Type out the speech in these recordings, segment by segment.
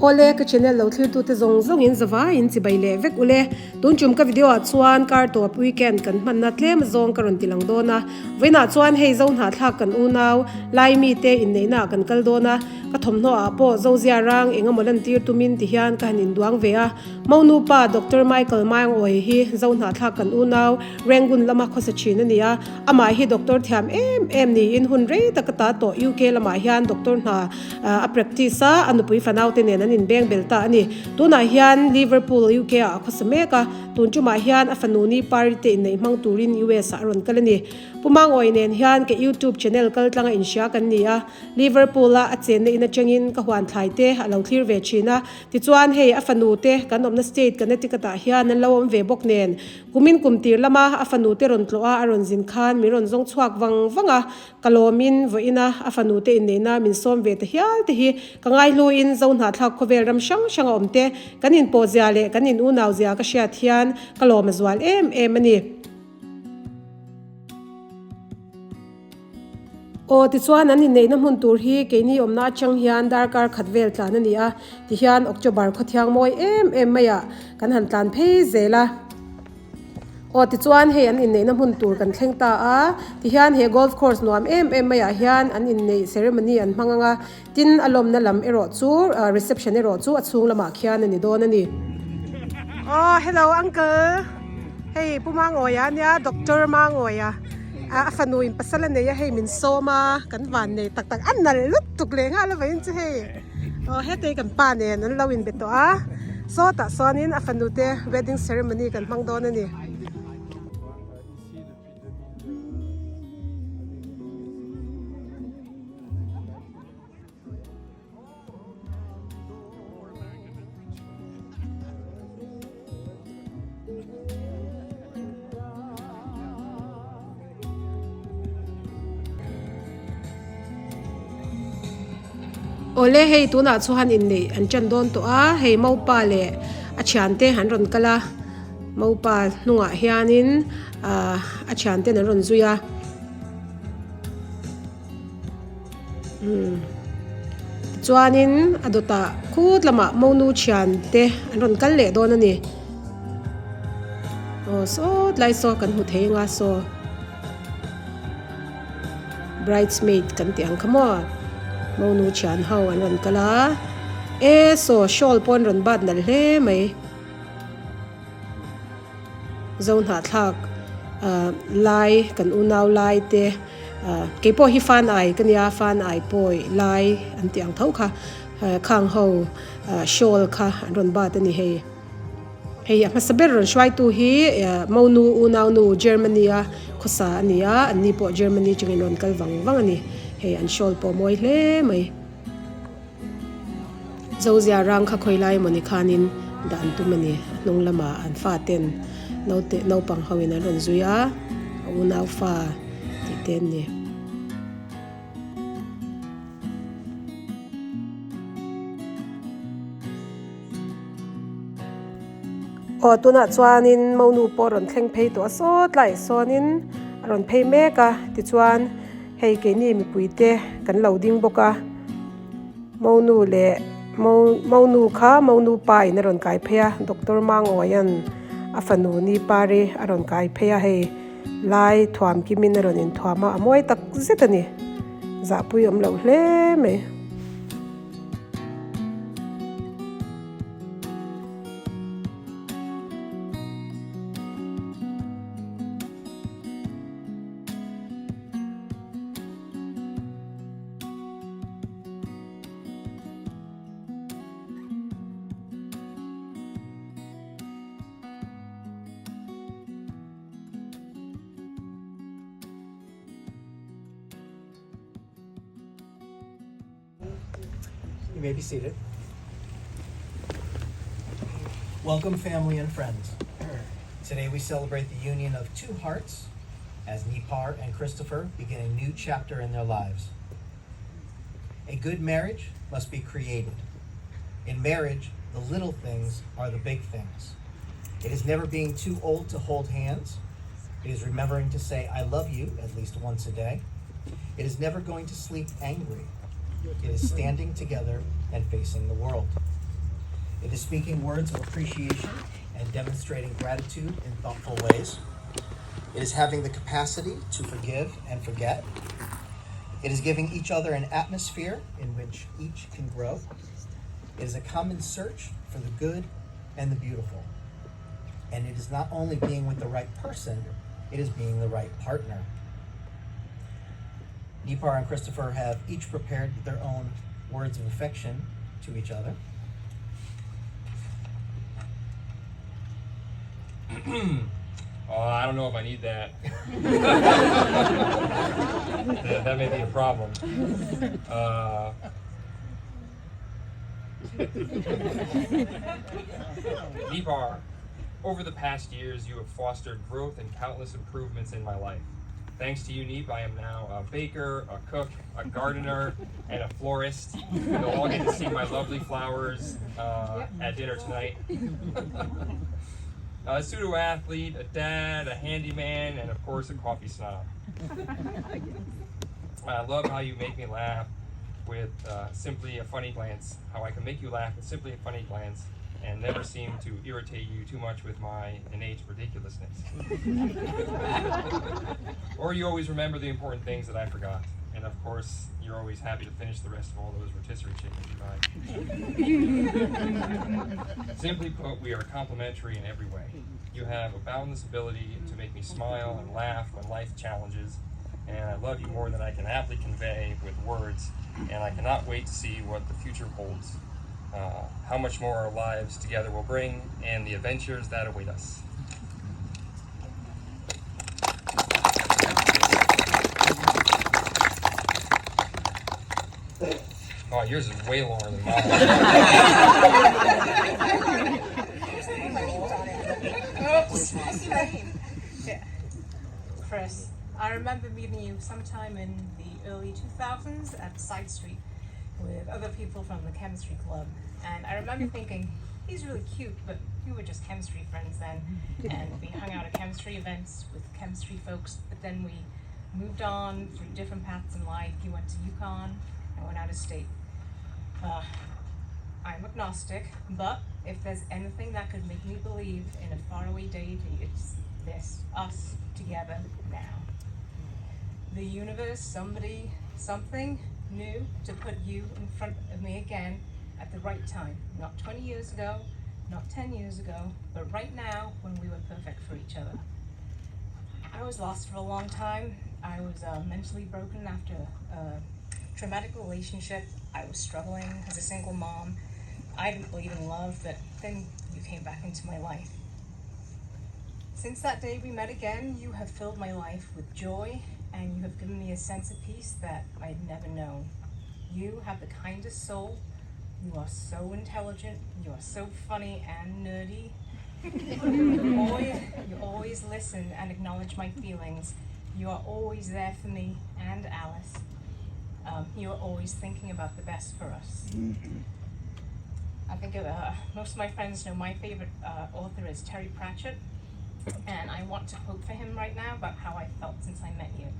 ole ka channel lo thlir tu te zong zong in zawa in chi bai le vek ule tun chum ka video a chuan kar to weekend kan man na tlem zong karon tilang dona voina chuan hei zon ha thla kan u naw lai mi te Inneihna kan kal dona ka thomno a po zo zia rang enga volunteer tumin ti hian ka hanin duang ve a monu pa Dr. Michael Mang oi hi zon ha thla kan u naw rengun lama khosa chin ania ama hi Dr. Thiam em ni in hun re takata to UK lama hian Dr. na a practice a anupui fanau te nen anin beng belta ani tuna hian Liverpool UK a khosameka tunchuma hian afanuni party nei mang turin US a ron kalani pumang oi nen hian ke YouTube channel kal tlanga insha kan nia Liverpool a chen nei na changin ka hwan thlai te a lo clear ve china ti chuan hei afanu te kan omna state Connecticut a hian an lo om ve bok nen kumin kumtir lama afanu te ron tloa aron zin khan mi ron zong chuak wanga kalomin voina afanu te Inneihna min som ve te hial te hi kangai lu in zon ha thak khovel ram shang omte kanin po zia le kanin u naw zia ka sha thian kalom zwal em ani o ti chuan an Inneihna hmun tur hi keini omna chang hian darkar khatvel tlan ania ti hian October khothiang moi em maya kan han tlan phei zela o ti chuan hei an Inneihna hmun tur kan thlengta a ti hian he golf course nuam em maya hian an innei ceremony an hmanganga tin alom na lam ero chu reception ero chu achung lama khian ani don ani oh hello uncle hey pumang oya nia Dr. Mang oya afanu in pasala ne ya hei min soma kan van nei tak an nal lut tuk le nga la vain che hei oh hete kan pa ne nan lawin beto a so ta sonin afanu te wedding ceremony kan hmang don ani ole hei tuna chuhan innei an chan don to a hei mo pa le a chante han ron kala mo pa nunga hianin a chante na ron zuya chuanin adota khut lama monu chante an ron kal le don ani o so lai so kan hu theinga so bridesmaid kan tiang khamo monu chan ho an ron kala so shawl pon ron bat nal hle mai zon ha thak lai kan unaw lai te ke po hi fan ai kania fan ai poi lai an tiang thau kha khang ho shawl kha an ron bat ani hei ma saber ron shwai tu hi monu unaw nu Germany a khosa ania ani po Germany chungin ron kal wang ani hei an shawl po moi hle mai zozia rang kha khoilai moni khanin dan tu mani nong lama an fa ten no pang hawin an ron zuya unaw fa ti ten ni o tuna chuanin monu po ron thleng phei to so tlai sonin ron phei meka ti chuan hei ke ni mi puite kan lo ding boka monu le monu kha monu pai na ron kai phea Dr. Mang oyan afanu ni pare aron kai phea hei lai thwam ki min ron in thwama amoi tak zetani za pui om lo hle me You may be seated. Welcome, family and friends. Today we celebrate the union of two hearts as Nipar and Christopher begin a new chapter in their lives. A good marriage must be created. In marriage, the little things are the big things. It is never being too old to hold hands. It is remembering to say, I love you at least once a day. It is never going to sleep angry. It is standing together and facing the world. It is speaking words of appreciation and demonstrating gratitude in thoughtful ways. It is having the capacity to forgive and forget. It is giving each other an atmosphere in which each can grow. It is a common search for the good and the beautiful. And it is not only being with the right person, it is being the right partner. Nipar and Christopher have each prepared their own words of affection to each other. I don't know if I need that. That may be a problem. Nipar, over the past years, you have fostered growth and countless improvements in my life. Thanks to you, Neep, I am now a baker, a cook, a gardener, and a florist. You'll all get to see my lovely flowers at dinner tonight. A pseudo-athlete, a dad, a handyman, and of course a coffee snob. I love how you make me laugh with simply a funny glance, how I can make you laugh with simply a funny glance and never seem to irritate you too much with my innate ridiculousness. Or you always remember the important things that I forgot. And of course, you're always happy to finish the rest of all those rotisserie chickens you buy. Simply put, we are complementary in every way. You have a boundless ability to make me smile and laugh when life challenges, and I love you more than I can aptly convey with words, and I cannot wait to see what the future holds. How much more our lives together will bring, and the adventures that await us. Oh, yours is way longer than mine. Chris, I remember meeting you sometime in the early 2000s at Side Street with other people from the chemistry club. And I remember thinking, he's really cute, but we were just chemistry friends then. And we hung out at chemistry events with chemistry folks, but then we moved on through different paths in life. You went to UConn, I went out of state. I'm agnostic, but if there's anything that could make me believe in a faraway deity, it's this, us together now. The universe, somebody, something new to put you in front of me again at the right time. Not 20 years ago, not 10 years ago, but right now when we were perfect for each other. I was lost for a long time. I was mentally broken after a traumatic relationship. I was struggling as a single mom. I didn't believe in love, but then you came back into my life. Since that day we met again, you have filled my life with joy, and you have given me a sense of peace that I had never known. You have the kindest soul. You are so intelligent. You are so funny and nerdy. You always listen and acknowledge my feelings. You are always there for me and Alice. You are always thinking about the best for us. I think most of my friends know my favorite author is Terry Pratchett, and I want to quote for him right now about how I felt since I met you.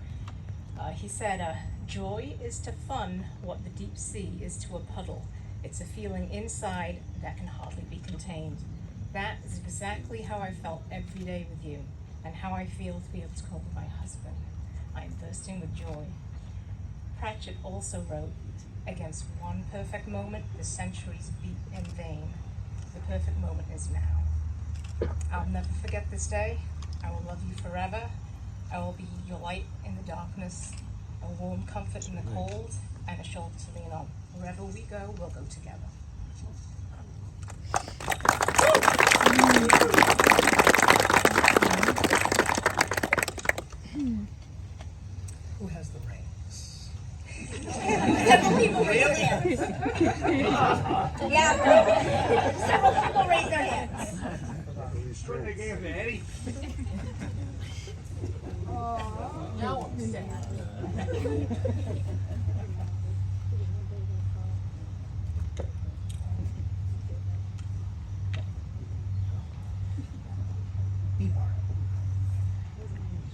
He said, joy is to fun what the deep sea is to a puddle. It's a feeling inside that can hardly be contained. That is exactly how I felt every day with you, and how I feel to be able to call you my husband. I am bursting with joy. Pratchett also wrote, against one perfect moment, the centuries beat in vain. The perfect moment is now. I'll never forget this day. I will love you forever. I will be your light in the darkness, a warm comfort in the cold, and a shoulder to lean on. Wherever we go, we'll go together. Who has the rings? Several people raise their hands. Yeah, several people raise their hands. They gave to Eddie. Now I'm sad.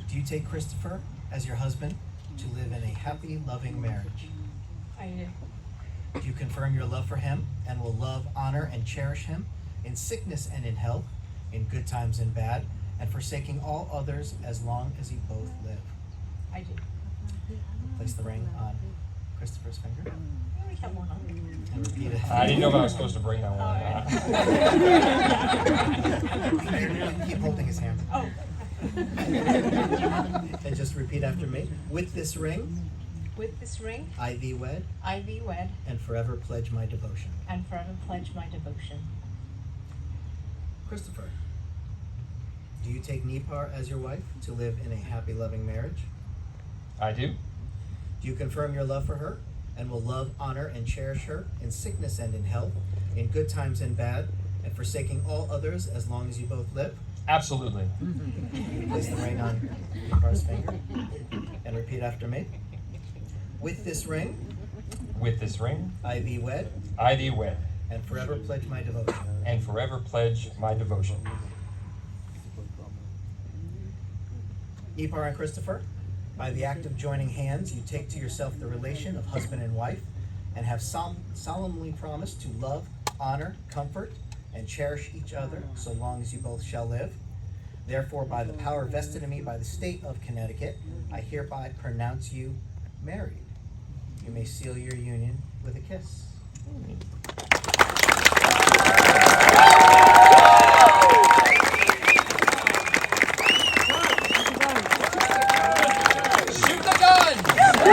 Do you take Christopher as your husband to live in a happy, loving marriage? I do. Do you confirm your love for him and will love, honor, and cherish him in sickness and in health, in good times and bad, and forsaking all others as long as you both live. I do. Place the ring on Christopher's finger We have one on. and repeat it. I didn't know if I was supposed to bring that one or not. Keep holding his hand. Oh. And just repeat after me. With this ring, With this ring, I thee wed, I thee wed, and forever pledge my devotion. and forever pledge my devotion. Christopher, do you take Nipar as your wife to live in a happy, loving marriage? I do. Do you confirm your love for her and will love, honor, and cherish her in sickness and in health, in good times and bad, and forsaking all others as long as you both live? Absolutely. Place the ring on Nipar's finger and repeat after me. With this ring, With this ring, I thee wed, I thee wed, and forever pledge my devotion. and forever pledge my devotion. Nipar and Christopher, by the act of joining hands, you take to yourself the relation of husband and wife, and have solemnly promised to love, honor, comfort, and cherish each other so long as you both shall live. Therefore, by the power vested in me by the state of Connecticut, I hereby pronounce you married. You may seal your union with a kiss. Shoot the gun! You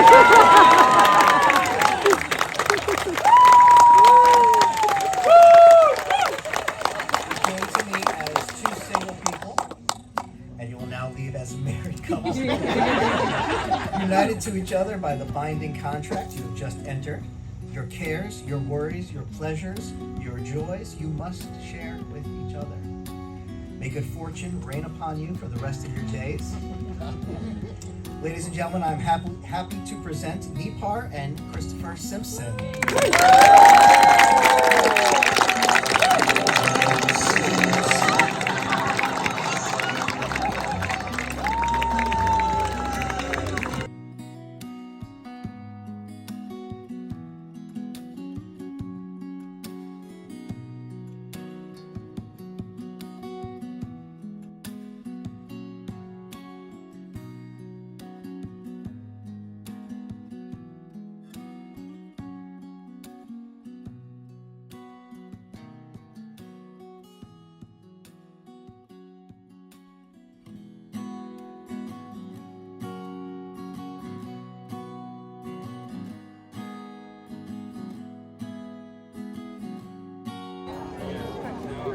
came to me as two single people, and you will now leave as a married couple. United to each other by the binding contract you have just entered. Your cares, your worries, your pleasures, your joys, you must share with each other. May good fortune rain upon you for the rest of your days. Ladies and gentlemen, I'm happy to present Nipar and Christopher Simpson.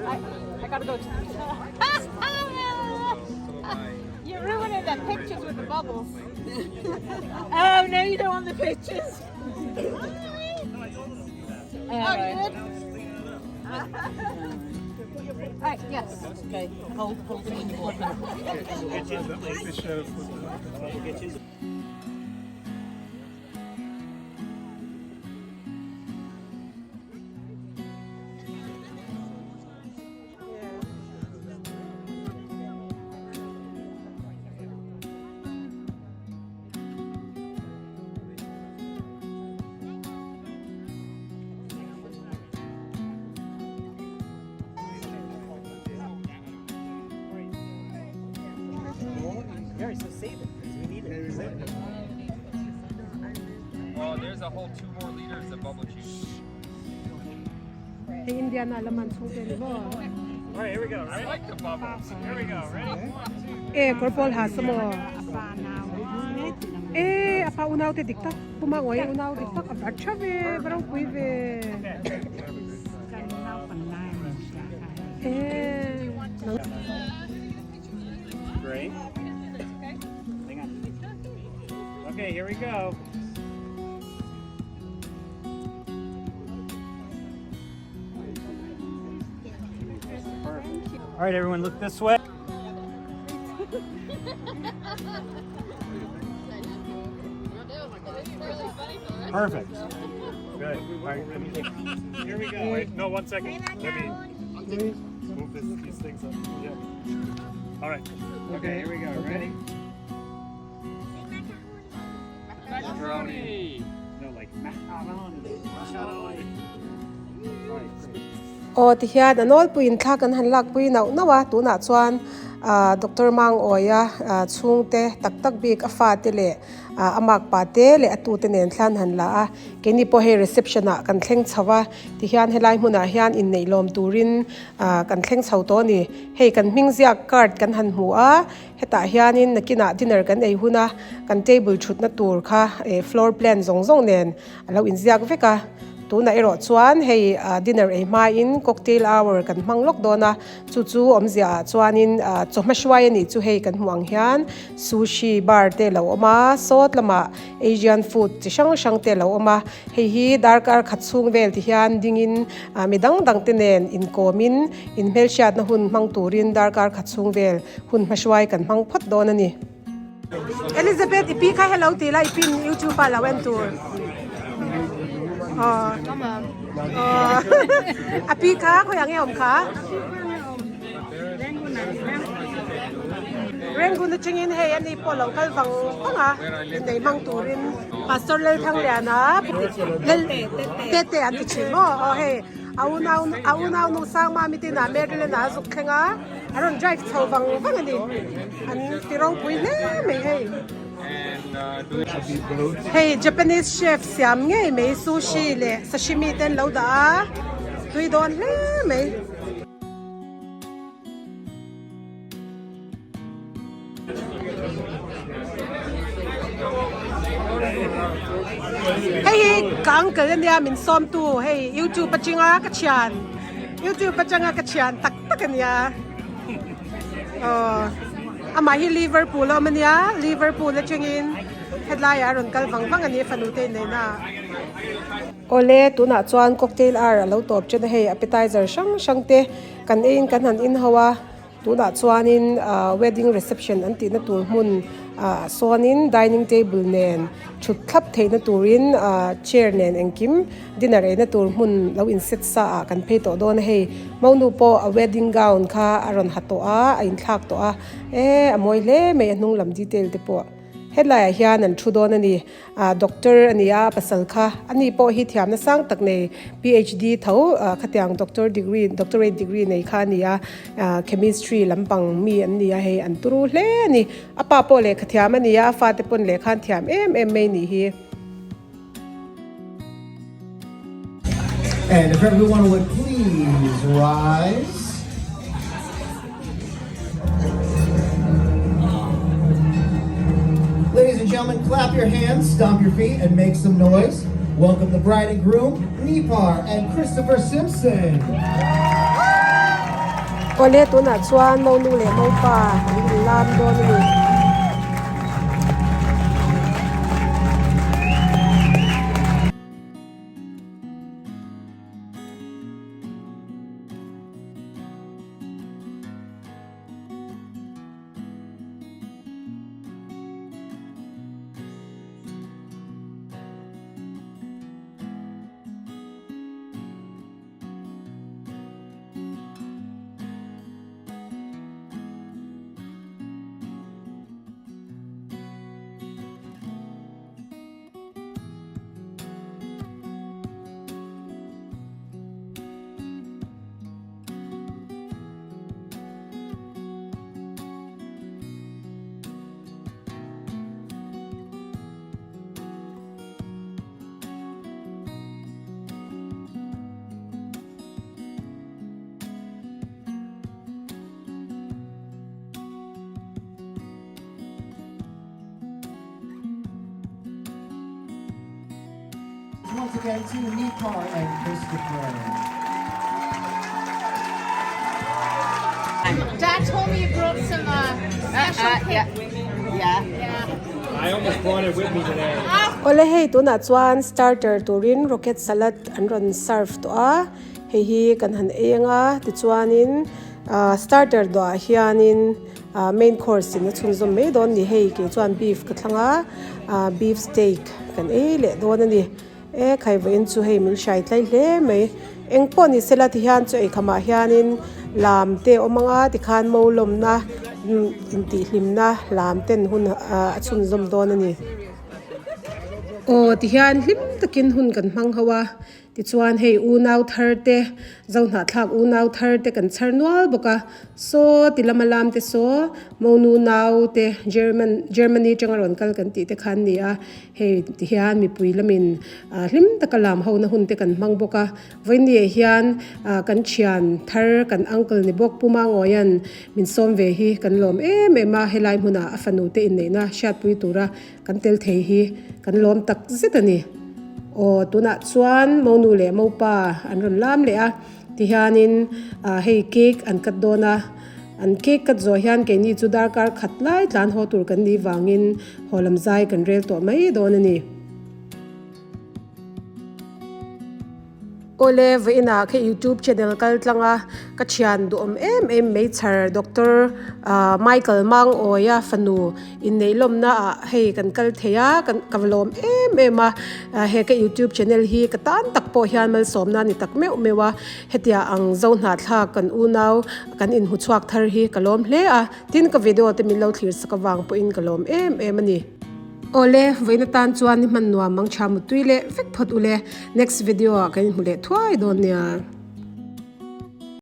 I gotta go. You're ruining the pictures with the bubbles. Oh no, you don't want the pictures. Oh, you did? Right, yes. Okay, hold it in your water. Oh, there's a whole 2 more liters of bubble juice. Hey, India na laman suke ni mo. All right, here we go. I like the bubbles. Here we go. Ready? Korpol has mo. Apa unaw te dikta. Pumangoy unaw dikta ka batchave, barang kuive. Great. Hang on. Okay, here we go. All right, everyone, look this way. Perfect. Good. All right, let me take. Here we go. Wait, no, 1 second. Let me move these things up. Yeah. All right. Okay, here we go. Ready? Macaroni! No, like macaroni. Macaroni. o ti hian anol puin thla kan han lak pui nau nawa tu na chuan doctor mang oya chungte tak tak bik afa te le amak pa te le atu te nen thlan han la a keni po he reception a kan thleng chawa ti hian helai hmuna hian in nei lom turin kan thleng chho to ni hei kan hming zia card kan han hu a heta hianin nakina dinner kan ei huna kan table thut na tur kha floor plan zong zong nen alo in ziak veka tu na ero chuan hei dinner ei ma in cocktail hour kan manglok dona chu omzia chuanin choma shwai ani chu hei kan huang hian sushi bar te lo oma sot lama Asian food chi sang te lo oma hei hi darkar khatchung vel ti hian dingin midang dang te nen in komin in melshat na hun mang turin darkar khatchung vel hun mashwai kan mang phot dona ni Elizabeth ipi kha hello ti la ipin YouTube pa la wen tour api ka ko yang em ka Renggun na chingin hey ani po local bang nga nei mang turin pastor lel thang liana lel tete ati chimo hey au no sang ma mi tin na merle na zuk khenga aron drive chau bang ani an tirong pui le me hey hey Japanese chef siam nge me sushi le sashimi ten lo da tui don le me hey kang ka nia min som tu hey YouTube pachinga ka chian YouTube pachanga ka chian tak tak nia ama hi Liverpool amania Liverpool na chingin headline aron kalwang wang ani fanute nei na ole tuna chuan cocktail ar lo top chen hey appetizer sang te kan ein kan han in hawa tuna chuanin wedding reception anti na tur mun sonin dining table nen chut thlap theina turin chair nen engkim dinner e na tur mun lo in set sa kan phe to don hei maunu po a wedding gown kha aron hato a in thak to a amoi le me nung lam detail te po headline hian an thudon ani doctor ania pasal kha ani po hi thiam na sang tak nei PhD tho khatiang doctorate degree nei kha nia chemistry lampang mi an nia he an turu hle ani apa po le khathiam ania fa te pon le khan thiam em mai ni hi And if everyone would please rise. Ladies and gentlemen, clap your hands, stomp your feet, and make some noise. Welcome the bride and groom, Inneihna and Christopher Simpson. ole tu na chuan mo nu le mo pa lam don ni Once again to Inneihna and Christopher. Dad told me you brought some special I almost brought it with me today. ole hei tu na chuan starter turin rocket salad an ron serve to a hei hi kan han enga ti chuanin starter do hianin main course in chun zum me don ni hei ke chuan beef ka thlanga beef steak kan le don ani khai vein chu hei min shai tlai hle mai engpo ni sela ti hian chu ei khama hianin lam te omanga ti khan mo lom na inti hlimna lam ten hun achun zum don ani o ti hian hlim takin hun kan mang hawa ti chuan hei u nau thar te zo na thlak u nau thar te kan char nual boka so ti lamalam te so mo nu nau te Germany changaron kal kan ti te khan ni a hei ti hian mi pui lamin hlim takalam ho na hun te kan mang boka voini hian kan chian thar kan uncle ni bok puma ngoyan min som ve hi kan lom ma helai huna afanu te Inneihna shat pui tura kan tel thei hi kan lom Takzet ani o tuna chuan mo nu le mo pa an ron lam le a ti hianin hei cake an kat dona an cake kat zo hian ke ni chu dar kar khat lai tlan ho tur kan ni wangin holam zai kan rel to mai don ani ole veina ke YouTube channel kal tlanga ka chian du mei char Dr. Michael Mang oya fanu Inneilom na hei kan kal theya kan kawlom ma he ke YouTube channel hi ka tan takpo hian mal somna ni tak mewa hetia ang zon na thla kan unaw kan in hu chuak thar hi kalom hle a tin ka video te min lo thlir sakawang po in kalom ani ole veina tan chuan ni man nuam mang chamu tuile vek phot ule next video kan hule thwai don nia